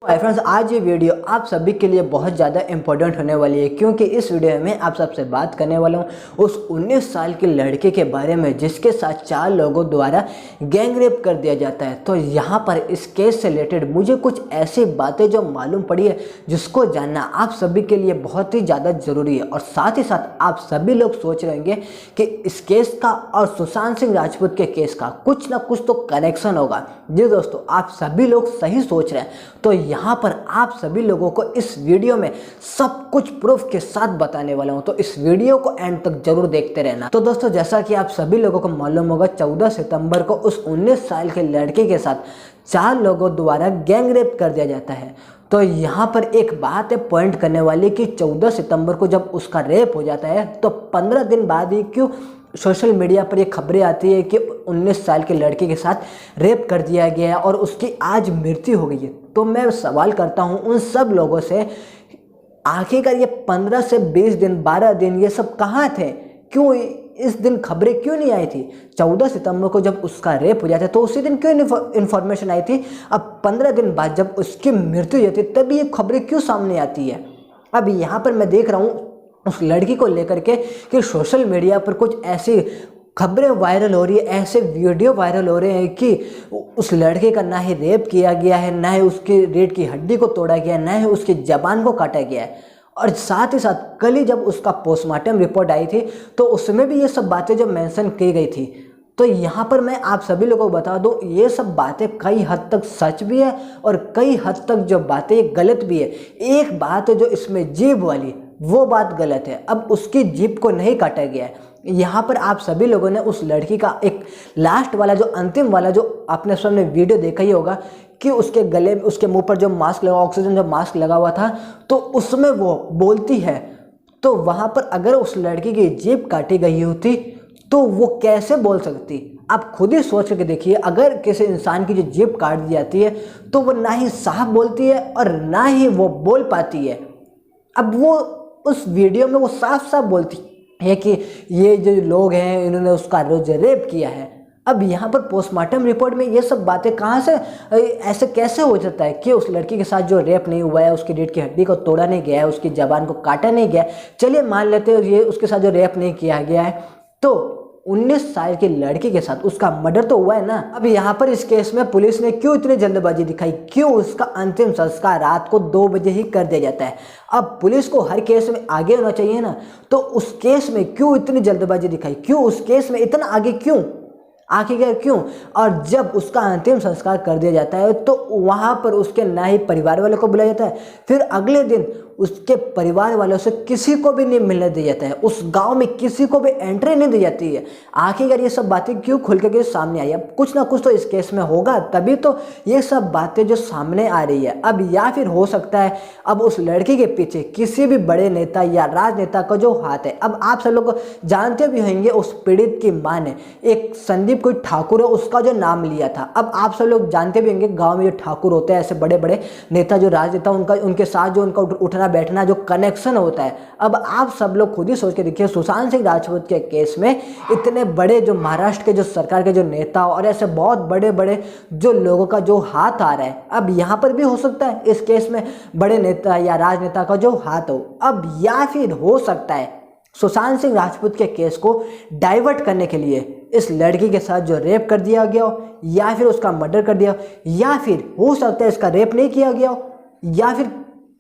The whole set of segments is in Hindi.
हाय फ्रेंड्स, आज ये वीडियो आप सभी के लिए बहुत ज़्यादा इम्पोर्टेंट होने वाली है क्योंकि इस वीडियो में आप सबसे बात करने वाला हूँ उस 19 साल के लड़के के बारे में जिसके साथ 4 लोगों द्वारा गैंग रेप कर दिया जाता है। तो यहाँ पर इस केस से रिलेटेड मुझे कुछ ऐसी बातें जो मालूम पड़ी है जिसको जानना आप सभी के लिए बहुत ही ज़्यादा ज़रूरी है। और साथ ही साथ आप सभी लोग सोच रहे होंगे कि इस केस का और सुशांत सिंह राजपूत के केस का कुछ ना कुछ तो कनेक्शन होगा। जी दोस्तों, आप सभी लोग सही सोच रहे हैं। तो यहाँ पर आप सभी लोगों को इस वीडियो में सब कुछ प्रूफ के साथ बताने वाला हूँ, तो इस वीडियो को एंड तक जरूर देखते रहना। तो दोस्तों, जैसा कि आप सभी लोगों को मालूम होगा, 14 सितंबर को उस 19 साल के लड़के के साथ 4 लोगों द्वारा गैंग रेप कर दिया जाता है। तो यहाँ पर एक बात है पॉइंट करने वाली कि 14 सितंबर को जब उसका रेप हो जाता है तो 15 दिन बाद ही क्यों सोशल मीडिया पर ये खबरें आती है कि 19 साल के लड़के के साथ रेप कर दिया गया है और उसकी आज मृत्यु हो गई है। तो मैं सवाल करता हूँ उन सब लोगों से, आखिरकार ये 15 से 20 दिन 12 दिन ये सब कहाँ थे? क्यों इस दिन खबरें क्यों नहीं आई थी? 14 सितंबर को जब उसका रेप हो जाता है तो उसी दिन क्यों इन्फॉर्मेशन आई थी? अब 15 दिन बाद जब उसकी मृत्यु होती है तभी ये खबरें क्यों सामने आती है? अब यहाँ पर मैं देख रहा हूँ उस लड़की को लेकर के कि सोशल मीडिया पर कुछ ऐसी खबरें वायरल हो रही है, ऐसे वीडियो वायरल हो रहे हैं कि उस लड़के का ना ही रेप किया गया है, ना ही उसकी रीढ़ की हड्डी को तोड़ा गया है, ना ही उसकी जबान को काटा गया है। और साथ ही साथ कल ही जब उसका पोस्टमार्टम रिपोर्ट आई थी तो उसमें भी ये सब बातें जो मेंशन की गई थी। तो यहाँ पर मैं आप सभी लोगों को बता दूँ, ये सब बातें कई हद तक सच भी है और कई हद तक जो बातें गलत भी है। एक बात है जो इसमें जीभ वाली, वो बात गलत है। अब उसकी जीभ को नहीं काटा गया है। यहाँ पर आप सभी लोगों ने उस लड़की का एक लास्ट वाला जो अंतिम वाला जो आपने सामने वीडियो देखा ही होगा कि उसके गले में उसके मुंह पर जो मास्क लगा, ऑक्सीजन जो मास्क लगा हुआ था, तो उसमें वो बोलती है। तो वहाँ पर अगर उस लड़की की जीभ काटी गई होती तो वो कैसे बोल सकती? आप खुद ही सोच करके देखिए, अगर किसी इंसान की जो जीभ काट दी जाती है तो वो ना ही साफ बोलती है और ना ही वो बोल पाती है। अब वो उस वीडियो में वो साफ साफ बोलती है कि ये जो लोग हैं इन्होंने उसका रोज रेप किया है। अब यहाँ पर पोस्टमार्टम रिपोर्ट में ये सब बातें कहाँ से, ऐसे कैसे हो जाता है कि उस लड़की के साथ जो रेप नहीं हुआ है, उसकी रीढ़ की हड्डी को तोड़ा नहीं गया है, उसकी जबान को काटा नहीं गया है, चलिए मान लेते हैं ये उसके साथ जो रेप नहीं किया गया है, तो 19 साल के लड़के के साथ उसका मर्डर तो हुआ है ना। अब यहाँ पर इस केस में पुलिस ने क्यों इतनी जल्दबाजी दिखाई? क्यों उसका अंतिम संस्कार रात को 2 बजे ही कर दिया जाता है? अब पुलिस को हर केस में आगे होना चाहिए ना, तो उस केस में क्यों इतनी जल्दबाजी दिखाई? क्यों उस केस में इतना आगे क्यों? आखिरकार क्यों? और जब उसका अंतिम संस्कार कर दिया जाता है तो वहाँ पर उसके ना ही परिवार वालों को बुलाया जाता है, फिर अगले दिन उसके परिवार वालों से किसी को भी नहीं मिलने दिया जाता है, उस गांव में किसी को भी एंट्री नहीं दी जाती है। आखिरकार ये सब बातें क्यों खुल के सामने आई? अब कुछ ना कुछ तो इस केस में होगा, तभी तो ये सब बातें जो सामने आ रही है। अब या फिर हो सकता है अब उस लड़की के पीछे किसी भी बड़े नेता या राजनेता का जो हाथ है। अब आप सब लोग जानते भी होंगे उस पीड़ित की मां ने एक संदीप कोई ठाकुर है उसका जो नाम लिया था। अब आप सब लोग जानते भी होंगे गाँव में जो ठाकुर होते हैं, ऐसे बड़े बड़े नेता जो राजनेता, उनके साथ जो उनका उठना बैठना जो कनेक्शन होता है। अब आप सब लोग खुद ही सोच के देखिए, सुशांत सिंह राजपूत के केस में इतने बड़े जो महाराष्ट्र के जो सरकार के जो नेता और ऐसे बहुत बड़े बड़े जो लोगों का जो हाथ आ रहा है, अब यहाँ पर भी हो सकता है इस केस में बड़े नेता या राजनेता का जो हाथ हो। अब या फिर हो सकता है सुशांत सिंह राजपूत के केस को डाइवर्ट करने के लिए इस लड़की के साथ जो रेप कर दिया गया हो, या फिर उसका मर्डर कर दिया, या फिर हो सकता है इसका रेप नहीं किया गया हो, या फिर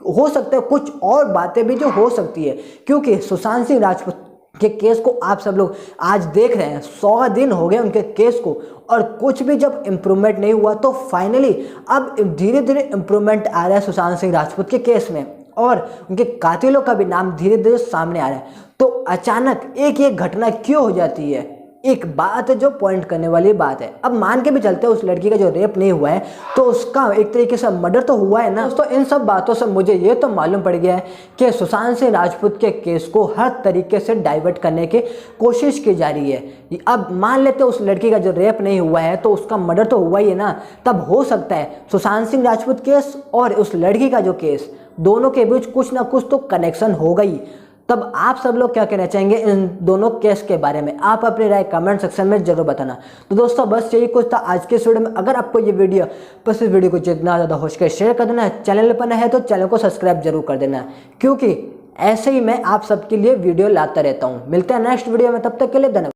हो सकता है कुछ और बातें भी जो हो सकती है। क्योंकि सुशांत सिंह राजपूत के केस को आप सब लोग आज देख रहे हैं, 100 दिन हो गए उनके केस को और कुछ भी जब इम्प्रूवमेंट नहीं हुआ, तो फाइनली अब धीरे धीरे इम्प्रूवमेंट आ रहा है सुशांत सिंह राजपूत के केस में और उनके कातिलों का भी नाम धीरे धीरे सामने आ रहा है। तो अचानक एक घटना क्यों हो जाती है? एक बात है जो पॉइंट करने वाली बात है। अब मान के भी चलते हैं उस लड़की का जो रेप नहीं हुआ है तो उसका एक तरीके से मर्डर तो हुआ है ना। दोस्तों, इन सब बातों से मुझे ये तो मालूम पड़ गया है कि सुशांत सिंह राजपूत के केस को हर तरीके से डाइवर्ट करने की कोशिश की जा रही है। अब मान लेते हैं उस लड़की का जो रेप नहीं हुआ है तो उसका मर्डर तो हुआ ही है ना। तब हो सकता है सुशांत सिंह राजपूत केस और उस लड़की का जो केस, दोनों के बीच कुछ ना कुछ तो कनेक्शन होगा ही। तब आप सब लोग क्या कहना चाहेंगे इन दोनों केस के बारे में, आप अपनी राय कमेंट सेक्शन में जरूर बताना। तो दोस्तों बस यही कुछ था आज के इस वीडियो में। अगर आपको ये वीडियो बस इस वीडियो को जितना ज़्यादा हो सके शेयर कर देना है, चैनल पर नया है तो चैनल को सब्सक्राइब जरूर कर देना, क्योंकि ऐसे ही मैं आप सबके लिए वीडियो लाता रहता हूँ। मिलते हैं नेक्स्ट वीडियो में, तब तक के लिए धन्यवाद।